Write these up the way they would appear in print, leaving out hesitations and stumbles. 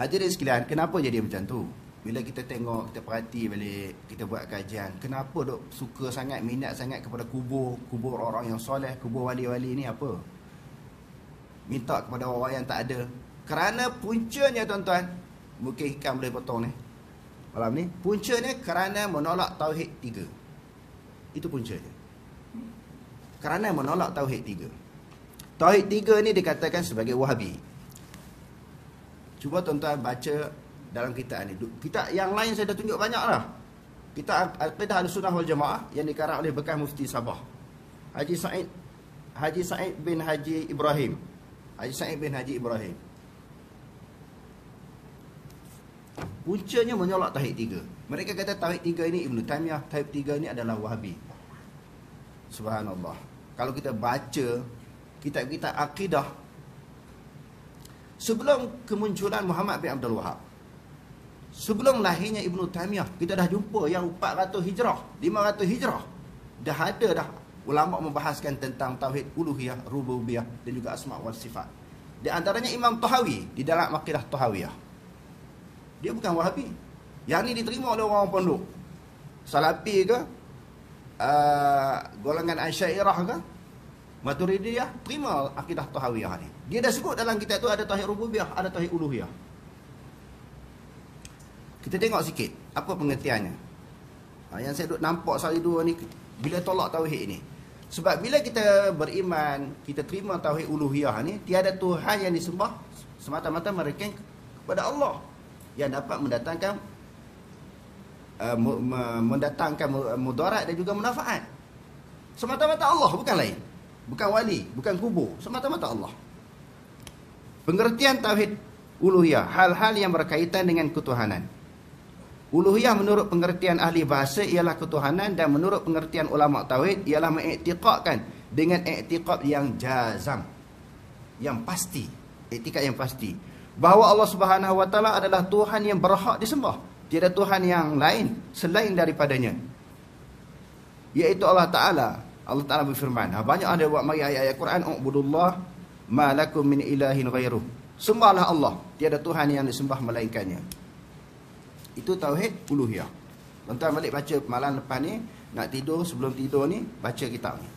Hadirin sekalian, kenapa jadi macam tu? Bila kita tengok, kita perhati balik, kita buat kajian, kenapa dok suka sangat, minat sangat kepada kubur orang yang soleh, kubur wali-wali ni apa? Minta kepada orang yang tak ada. Kerana puncanya tuan-tuan, mungkin Hikam boleh potong ni malam ni, puncanya kerana menolak tauhid 3. Itu puncanya. Kerana menolak tauhid 3. Tauhid 3 ni dikatakan sebagai Wahabi. Cuba tuan-tuan baca dalam kitab ni. Kitab yang lain saya dah tunjuk banyak lah. Kitab Aqidah Ahlussunnah wal Jamaah yang dikarang oleh bekas Mufti Sabah, Haji Said bin Haji Ibrahim. Haji Said bin Haji Ibrahim. Puncanya menolak tauhid 3. Mereka kata tauhid 3 ini Ibn Taymiyah, tauhid 3 ini adalah Wahabi. Subhanallah. Kalau kita baca kitab-kitab akidah sebelum kemunculan Muhammad bin Abdul Wahab, sebelum lahirnya Ibn Taymiyah, kita dah jumpa yang 400 hijrah, 500 hijrah, dah ada dah ulama membahaskan tentang tauhid uluhiyah, rububiyah dan juga asma' wal sifat. Di antaranya Imam Tahawi di dalam Aqidah Tahawiyah. Dia bukan Wahabi. Yang ni diterima oleh orang pondok. Salafi ke, golongan Asy'ariyah ke, Maturidiyah, terima Aqidah Tahawiyah ni. Dia dah sebut dalam kitab tu ada tauhid rububiyah, ada tauhid uluhiyah. Kita tengok sikit apa pengertiannya. Yang saya duk nampak sehari dua ni, bila tolak tauhid ni. Sebab bila kita beriman, kita terima tauhid uluhiyah ni, tiada Tuhan yang disembah semata-mata mereka kepada Allah, yang dapat mendatangkan mudarat dan juga manfaat. Semata-mata Allah, bukan lain. Bukan wali, bukan kubur, semata-mata Allah. Pengertian tauhid uluhiyah, hal-hal yang berkaitan dengan ketuhanan. Uluhiyah menurut pengertian ahli bahasa ialah ketuhanan, dan menurut pengertian ulama tauhid ialah mengiktikadkan dengan iktikad yang jazam, yang pasti, iktikad yang pasti, bahawa Allah Subhanahu wa taala adalah Tuhan yang berhak disembah. Tiada Tuhan yang lain selain daripadanya, iaitu Allah Ta'ala. Allah Ta'ala berfirman, banyak ada buat mari ayat-ayat Quran, ubudullah ma lakum min ilahin ghairuh. Sembahlah Allah, tiada Tuhan yang disembah melainkannya. Itu tauhid uluhiyah. Tuan-tuan balik baca malam lepas ni, nak tidur, sebelum tidur ni, baca kitab ni.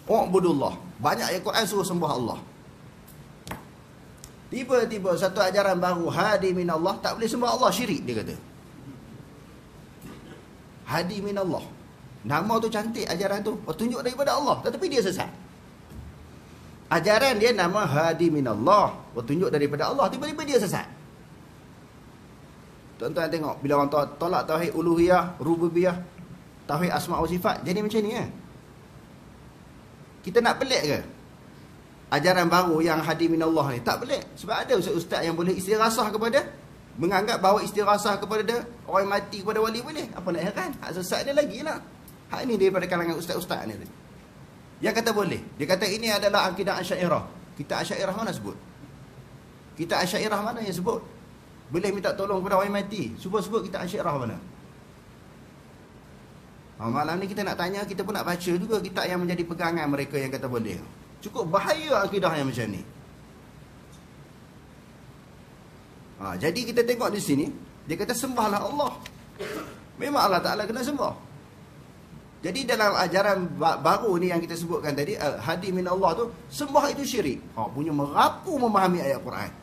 Ubudullah, banyak ayat Quran suruh sembah Allah. Tiba-tiba satu ajaran baru, hadi minallah, tak boleh sembah Allah, syirik dia kata. Hadi minallah, nama tu cantik, ajaran tu petunjuk daripada Allah, tetapi dia sesat. Ajaran dia nama hadi minallah, petunjuk daripada Allah, tiba-tiba dia sesat. Tuan-tuan tengok, bila orang tolak tauhid uluhiyah, rububiyah, tauhid asma' wa sifat, jadi macam ni. Kita nak pelik ke ajaran baru yang hadi minallah ni? Tak pelik. Sebab ada ustaz-ustaz yang boleh istirasah kepada, menganggap bahawa istirasah kepada orang mati, kepada wali boleh. Apa nak heran? Hak sesat dia lagi lah. Hak ini daripada kalangan ustaz-ustaz ni. Yang kata boleh. Dia kata ini adalah akidah Asy'ariyah. Kita Asy'ariyah mana sebut? Kita Asy'ariyah mana yang sebut boleh minta tolong kepada orang mati? Sebut kita Asy'ariyah mana? Malam ni kita nak tanya, kita pun nak baca juga kitab yang menjadi pegangan mereka yang kata boleh. Cukup bahaya akidah yang macam ni. Jadi kita tengok di sini, dia kata sembahlah Allah. Memang Allah Ta'ala kena sembah. Jadi dalam ajaran baru ni yang kita sebutkan tadi, hadi min Allah tu, sembah itu syirik. Punya merapu memahami ayat Quran.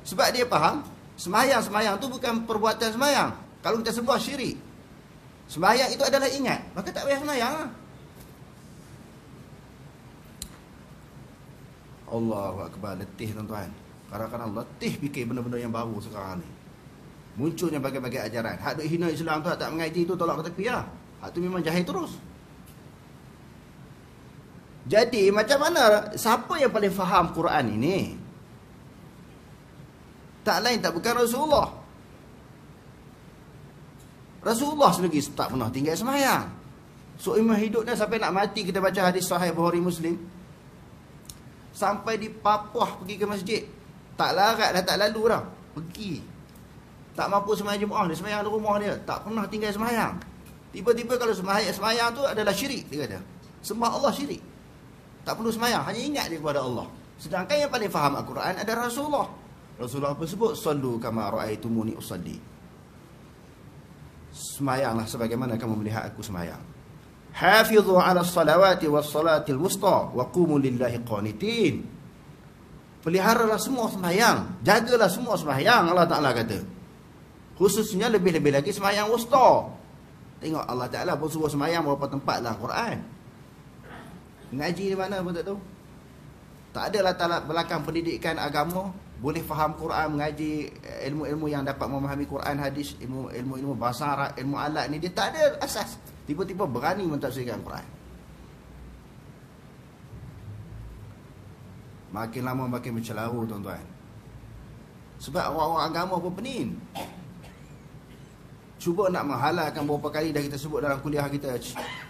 Sebab dia faham, semayang tu bukan perbuatan semayang. Kalau kita sembah syirik. Semayang itu adalah ingat, maka tak payah semayang lah. Allahu Akbar, letih tuan-tuan. Kadang-kadang letih fikir benda-benda yang baru sekarang ni. Munculnya bagai-bagai ajaran. Hak duk hina Islam tu, hak tak mengaji tu, tolak ke tepi lah. Hak tu memang jahil terus. Jadi macam mana, siapa yang paling faham Quran ini? Tak lain tak bukan Rasulullah. Rasulullah sendiri tak pernah tinggal semayang. So imam hidupnya sampai nak mati, kita baca hadis sahih Bukhari Muslim, sampai di Papua pergi ke masjid, tak larat dah, tak lalu dah, pergi. Tak mampu semayang Jumaat, dia semayang di rumah dia, tak pernah tinggal semayang. Tiba-tiba kalau semayang tu adalah syirik, dia kata. Sembah Allah syirik. Tak perlu semayang, hanya ingat dia kepada Allah. Sedangkan yang paling faham Al-Quran ada Rasulullah. Rasulullah pun sebut, sallu kama ra'aitumuni usalli. Semayanglah sebagaimana kamu melihat aku semayang. Hafidhu ala salawati was salatil wusta wa qumu lillahi qanitin. Peliharalah semua semayang, jagalah semua semayang, Allah Ta'ala kata. Khususnya lebih-lebih lagi semayang wusta. Tengok Allah Ta'ala pun suruh semayang beberapa tempat dalam Quran. Ngaji di mana pun tak tahu. Tak ada latar belakang pendidikan agama, boleh faham Quran, mengaji ilmu-ilmu yang dapat memahami Quran, hadis, ilmu bahasa Arab, ilmu alat ni, dia tak ada asas. Tiba-tiba berani mentafsirkan Quran. Makin lama makin bercelaru, tuan-tuan. Sebab orang-orang agama pun pening. Cuba nak menghalalkan, beberapa kali dah kita sebut dalam kuliah kita,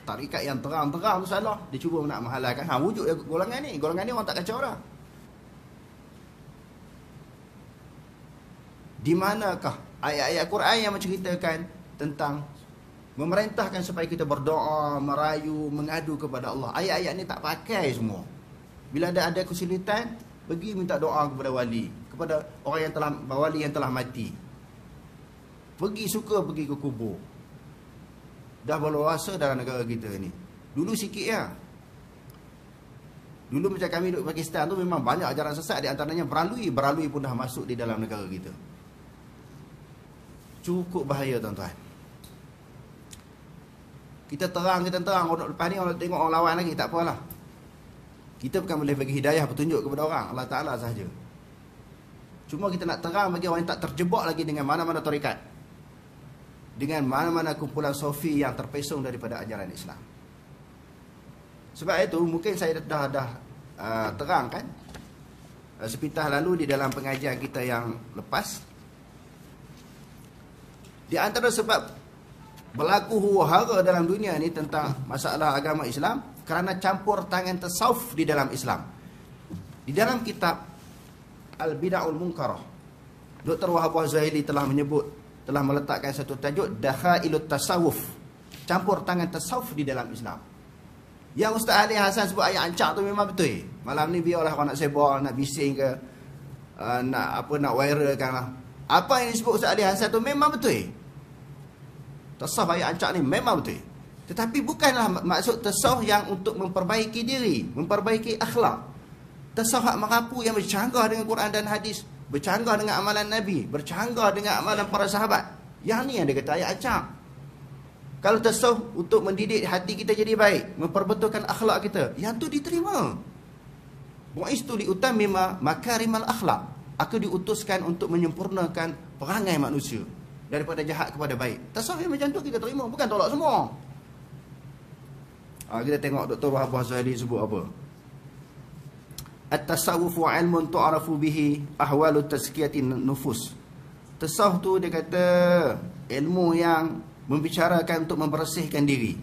tarikat yang terang-terang tu salah. Dia cuba nak menghalalkan. Wujud golongan ni. Golongan ni orang tak kacau orang. Di manakah ayat-ayat Quran yang menceritakan tentang memerintahkan supaya kita berdoa, merayu, mengadu kepada Allah? Ayat-ayat ni tak pakai semua. Bila ada kesulitan, pergi minta doa kepada wali, kepada orang yang telah, wali yang telah mati. Suka pergi ke kubur. Dah berluasa dalam negara kita ni. Dulu sikit ya. Dulu macam kami duduk Pakistan tu memang banyak ajaran sesat, di antaranya beralui pun dah masuk di dalam negara kita. Cukup bahaya, tuan-tuan. Kita terang, lepas ni orang tengok orang lawan lagi, tak apalah. Kita bukan boleh bagi hidayah, petunjuk kepada orang, Allah Ta'ala sahaja. Cuma kita nak terang bagi orang yang tak terjebak lagi dengan mana-mana tarikat, dengan mana-mana kumpulan sofi yang terpesong daripada ajaran Islam. Sebab itu mungkin saya dah terangkan sepintas lalu di dalam pengajian kita yang lepas. Di antara sebab berlaku huru-hara dalam dunia ni tentang masalah agama Islam, kerana campur tangan tasawuf di dalam Islam. Di dalam kitab Al-Bid'ahul Munkarah, Dr. Wahab Zuhaili telah meletakkan satu tajuk, Dakhailut Tasawuf, campur tangan tasawuf di dalam Islam. Yang Ustaz Ali Hasan sebut ayat ancak tu memang betul. Malam ni biarlah orang nak sebab, nak bising ke, nak viralkan lah. Apa yang disebut Ustaz Ali Hasan tu memang betul. Tasawuf ayat ancak ni memang betul. Tetapi bukanlah maksud tasawuf yang untuk memperbaiki diri, memperbaiki akhlak. Tasawuf hak merapu yang bercanggah dengan Quran dan hadis, bercanggah dengan amalan Nabi, bercanggah dengan amalan para sahabat. Yang ni yang dia kata ayat acak. Kalau tasawuf untuk mendidik hati kita jadi baik, memperbetulkan akhlak kita, yang tu diterima. Bu'istu liutammima makarimal akhlak. Aku diutuskan untuk menyempurnakan perangai manusia daripada jahat kepada baik. Tasawuf yang macam tu kita terima, bukan tolak semua. Kita tengok Dr. Wahab Zuhaili sebut apa. At-tasawufu ilmun tu'arafu bihi ahwalu tazkiyatin nufus. Tasawuf tu dia kata ilmu yang membicarakan untuk membersihkan diri.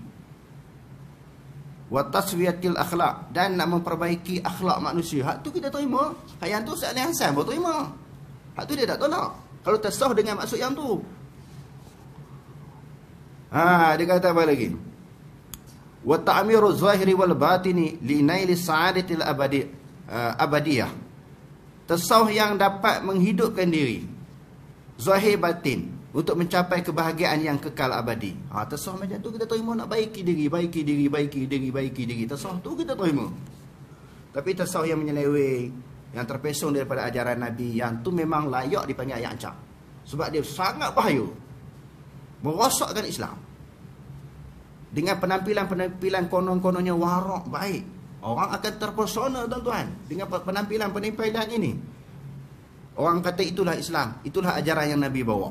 Wa taswiyatil akhlaq, dan nak memperbaiki akhlak manusia. Hak tu kita terima. Hak yang tu Ustaz Ali Hasan pun terima. Hak tu dia tak tolak. Kalau tasawuf dengan maksud yang tu. Dia kata apa lagi? Wa ta'miru zahiri wal batini li naili sa'adatil abadiyah. Tasawuf yang dapat menghidupkan diri, zahir batin, untuk mencapai kebahagiaan yang kekal abadi. Tasawuf macam tu kita terima, nak baiki diri. Tasawuf tu kita terima. Tapi tasawuf yang menyeleweng, yang terpesong daripada ajaran Nabi, yang tu memang layak dipanggil ayat ancak. Sebab dia sangat bahaya, merosakkan Islam. Dengan penampilan konon-kononnya warak baik, orang akan terpesona, tuan-tuan, dengan penampilan ini. Orang kata itulah Islam, itulah ajaran yang Nabi bawa.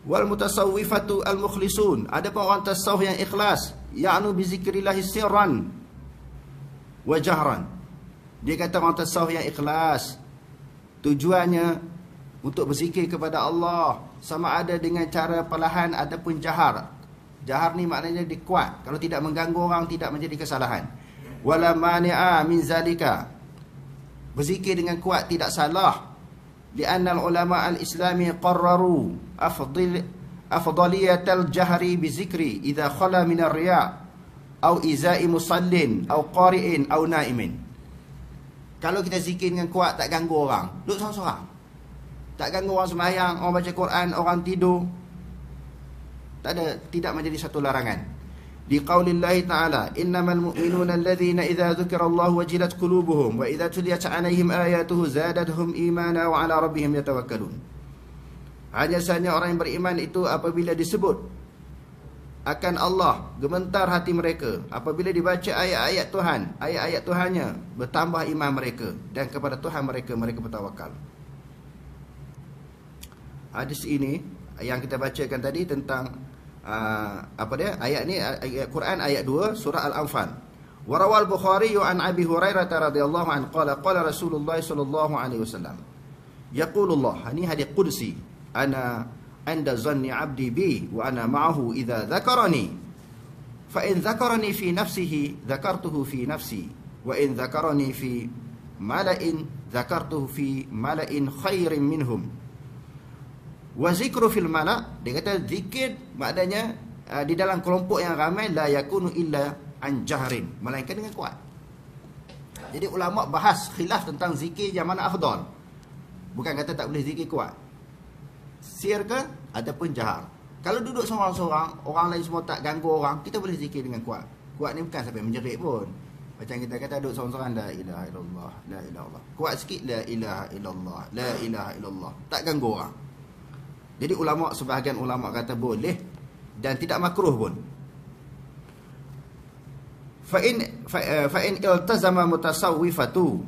Wal mutasawwifatu al-mukhlisun, ada pun orang tasawuf yang ikhlas, ya'nu bi zikrillah sirran wa jahran. Dia kata orang tasawuf yang ikhlas, tujuannya untuk berzikir kepada Allah, sama ada dengan cara perlahan ataupun jahar. Jahar ni maknanya dikuat, kalau tidak mengganggu orang, tidak menjadi kesalahan. Wala mani'a min zalika, berzikir dengan kuat tidak salah. Lianna ulama al-islami qarraru afdaliyatal jahri bizikri idza khala min ar-riya' au izai musallin au qari'in au naimin. Kalau kita zikir dengan kuat, tak ganggu orang, duduk seorang-seorang. Tak ganggu orang sembahyang, orang baca Quran, orang tidur. Tak ada, tidak menjadi satu larangan. Di qaulillahi ta'ala, innamal mu'minuna alladhina idza dzukirallahu wajilat qulubuhum wa idza tuliyat 'alaihim ayatuhu zadatuhum imana wa 'ala rabbihim yatawakkalun. Hanya sahaja orang yang beriman itu apabila disebut akan Allah, gemetar hati mereka. Apabila dibaca ayat-ayat Tuhan, ayat-ayat Tuhannya, bertambah iman mereka, dan kepada Tuhan mereka bertawakal. Hadis ini yang kita bacakan tadi tentang ayat ni, ayat Quran ayat 2 surah Al-Anfal. Wa rawal Bukhari an Abi Hurairah radhiyallahu anhu qala Rasulullah sallallahu alaihi wasallam yaqulullah, ini hadis qudsi, ana anda zanni abdi bi wa ana ma'ahu idza dzakarani fa in dzakarani fi nafsihi dzakartuhu fi nafsi wa in dzakarani fi mala'in dzakartuhu fi mala'in khairin minhum. Wa zikru fil mala', dia kata zikir maknanya di dalam kelompok yang ramai la yakunu illa an jahrin, melainkan dengan kuat. Jadi ulama bahas khilaf tentang zikir yang mana afdal. Bukan kata tak boleh zikir kuat, sir ke ataupun jahar. Kalau duduk seorang-seorang, orang lain semua tak ganggu orang, kita boleh zikir dengan kuat. Kuat ni bukan sampai menjerit pun. Macam kita kata duduk seorang-seorang, la ilaha illallah, la ilaha illallah. Kuat sikit, la ilaha illallah, la ilaha illallah. Tak ganggu orang. Jadi ulama, sebahagian ulama kata boleh dan tidak makruh pun. Fa in iltazama mutasawwifatu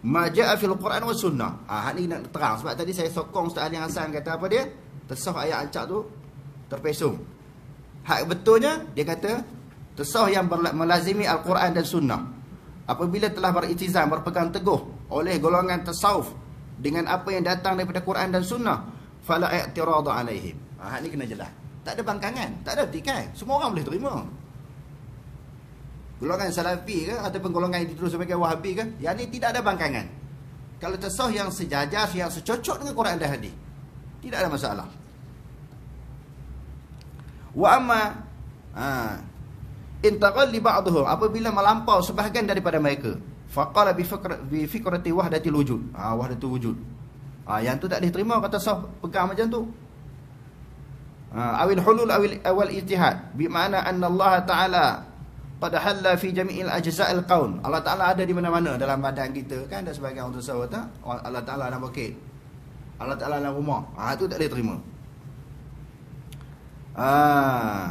ma jaa fil Quran was sunnah. Hak ni nak terang sebab tadi saya sokong Ustaz Ali Hasan kata apa dia? Tesauh ayat acak tu terpesong. Hak betulnya dia kata tesauh yang melazimi Al-Quran dan sunnah apabila telah beritizam, berpegang teguh oleh golongan tasawuf dengan apa yang datang daripada Quran dan sunnah, fala i'tiradu alaihim. Hak ni kena jelas. Tak ada bangkangan, tak ada tikai. Semua orang boleh terima. Golongan Salafi ke ataupun golongan yang dituduh sebagai Wahabi ke, yang ni tidak ada bangkangan. Kalau tasawuf yang sejajar, yang secocok dengan Quran dan hadis, tidak ada masalah. Wa amma intaqal li ba'dhum, apabila melampau sebahagian daripada mereka, faqala bi fikrati wahdatil wujud. Wahdatul wujud. Yang tu tak diterima kata tasawuf pegang macam tu. Awil hulul awal ijtihad, bi makna anna Allah Taala qad halla fi jami'il ajza'il qaun. Allah Taala ada di mana-mana dalam badan kita, kan ada sebagian orang tasawuf tak? Allah Taala dalam bukit, Allah Taala dalam rumah. Tu tak boleh terima.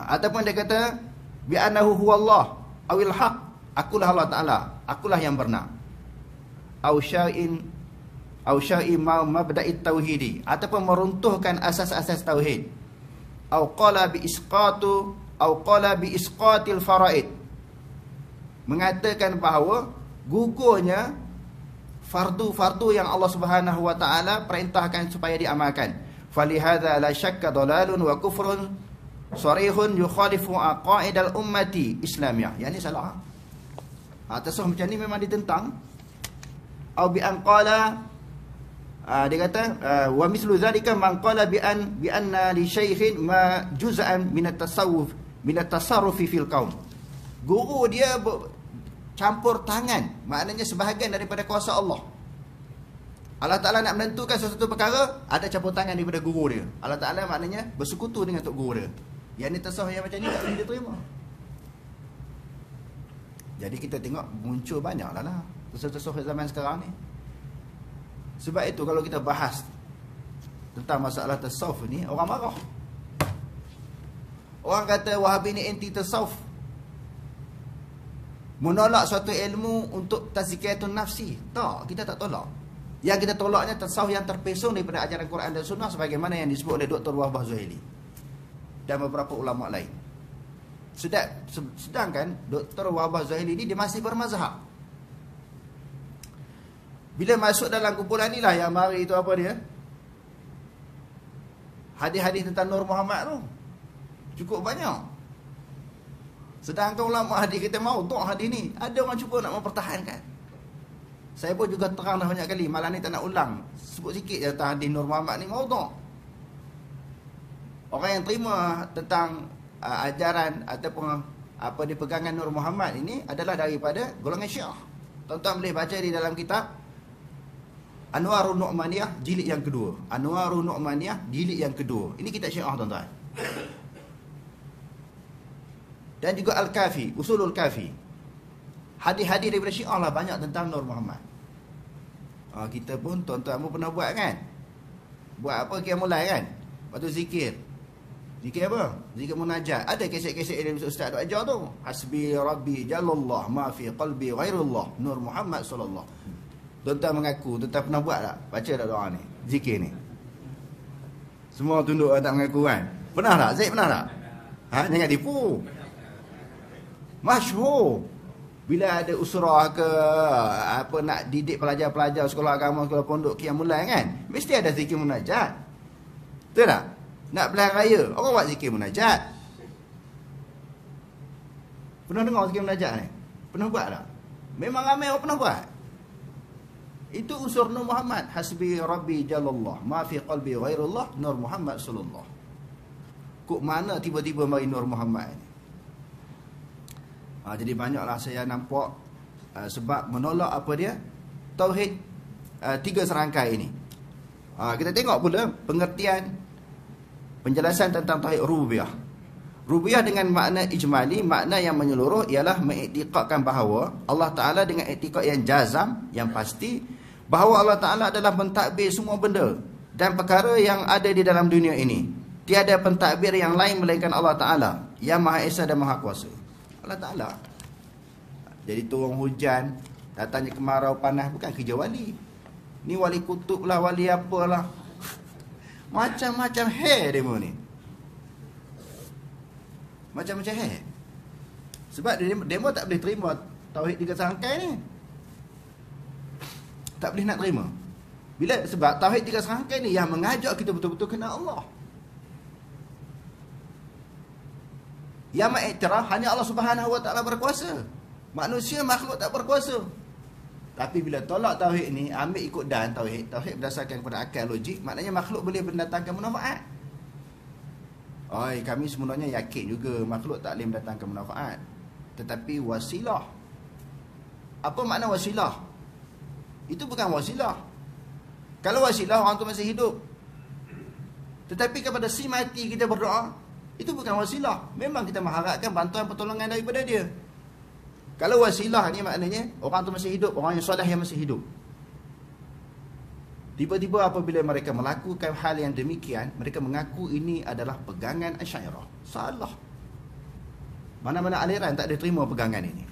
Ataupun dia kata bi annahu huwallah awil haq, akulah Allah Taala, akulah yang benar. Au syai'in mabda'it tauhidi, ataupun meruntuhkan asas-asas tauhid. Au qala bi isqatil faraid, mengatakan bahawa gugurnya fardu-fardu yang Allah Subhanahu wa taala perintahkan supaya diamalkan. Falihadza la syakka dalalun wa kufrun sarihun yukhalifu aqaidal ummati islamiyah. Yang ni salah. Tasawuf macam ni memang ditentang. Au bi an qala, dia kata wa mislu zalika man qala bi anna li shaykhin ma juz'an min at-tasawuf min at-tasarrufi fil qaum. Guru dia campur tangan, maknanya sebahagian daripada kuasa Allah. Allah Ta'ala nak menentukan sesuatu perkara, ada campur tangan daripada guru dia. Allah Ta'ala maknanya bersekutu dengan tok guru dia. Yang ni tasawuf yang macam ni tak boleh diterima. Jadi kita tengok muncul banyak lah tasawuf zaman sekarang ni. Sebab itu kalau kita bahas tentang masalah tasawuf ni, orang marah. Orang kata Wahabi ni anti tasawuf, menolak suatu ilmu untuk tazkiyatun nafsi. Tak, kita tak tolak. Yang kita tolaknya tasawuf yang terpesong daripada ajaran Quran dan Sunnah, sebagaimana yang disebut oleh Dr. Wahbah Zuhaili dan beberapa ulama lain. Sedangkan Dr. Wahbah Zuhaili ni dia masih bermazhab. Bila masuk dalam kumpulan ni lah yang mari itu apa dia? Hadis-hadis tentang Nur Muhammad tu cukup banyak. Sedangkan ulama hadis kita mau tok hadis ni, ada orang cuba nak mempertahankan. Saya pun juga terang dah banyak kali, malam ni tak nak ulang. Sebut sikit je tentang hadis Nur Muhammad ni, mau tok. Orang yang terima tentang ajaran ataupun apa dipegangan Nur Muhammad ini adalah daripada golongan Syiah. Tuan-tuan boleh baca di dalam kitab Anwarun Nu'maniyah jilid yang kedua. Anwarun Nu'maniyah jilid yang kedua. Ini kitab Syiah tuan-tuan. Dan juga Al-Kafi, Usulul Kafi. Hadis-hadis daripada Syiah lah banyak tentang Nur Muhammad. Kita pun tuan-tuan pun pernah buat kan? Buat apa kita mulai kan? Lepas tu zikir. Zikir apa? Zikir munajat. Ada kesek-kesek dari Ustaz Duk ajar tu. Hasbi Rabbi Jalallah ma fi qalbi ghairullah Nur Muhammad sallallahu. Tuan-tuan mengaku, tuan-tuan pernah buat tak? Baca tak doa ni? Zikir ni. Semua tunduk tak mengaku kan? Pernah tak? Zaid pernah tak? Jangan tipu. Masyhur. Bila ada usrah ke apa nak didik pelajar-pelajar sekolah agama, sekolah pondok qiyam mulai kan, mesti ada zikir munajat. Betul tak? Nak pilihan raya, orang buat zikir munajat. Pernah dengar zikir munajat ni? Pernah buat tak? Memang ramai orang pernah buat. Itu unsur Nur Muhammad. Hasbi Rabbi Jalallah ma fi qalbi ghairullah Nur Muhammad sallallahu. Kok mana tiba-tiba mari Nur Muhammad ni? Jadi banyaklah saya nampak sebab menolak apa dia? Tauhid 3 serangkai ini. Kita tengok pula pengertian penjelasan tentang tauhid rububiyah. Rububiyah dengan makna ijmali, makna yang menyeluruh ialah mengiktikadkan bahawa Allah Ta'ala dengan iktikad yang jazam, yang pasti, bahawa Allah Ta'ala adalah pentadbir semua benda dan perkara yang ada di dalam dunia ini. Tiada pentadbir yang lain melainkan Allah Ta'ala yang Maha Esa dan Maha Kuasa. Allah Ta'ala. Jadi turun hujan, datangnya kemarau panas, bukan kerja wali. Ni wali kutub lah, wali apalah. Macam-macam hair demo ni. Macam-macam hair. Sebab demo tak boleh terima tauhid 3 serangkai ni. Tak boleh nak terima. Sebab tauhid 3 serangkai ni yang mengajak kita betul-betul kenal Allah. Yang mengiktiraf hanya Allah Subhanahu Wa Taala berkuasa. Manusia makhluk tak berkuasa. Tapi bila tolak tauhid ni, ambil ikut dan tauhid berdasarkan kepada akal logik, maknanya makhluk boleh mendatangkan manfaat. Kami sebenarnya yakin juga makhluk tak boleh mendatangkan manfaat. Tetapi wasilah. Apa makna wasilah? Itu bukan wasilah. Kalau wasilah, orang tu masih hidup. Tetapi kepada si mati kita berdoa, itu bukan wasilah. Memang kita mengharapkan bantuan pertolongan daripada dia. Kalau wasilah ni maknanya orang tu masih hidup, orang yang soleh yang masih hidup. Tiba-tiba apabila mereka melakukan hal yang demikian, mereka mengaku ini adalah pegangan Asy'ariyah. Salah. Mana-mana aliran tak ada terima pegangan ini.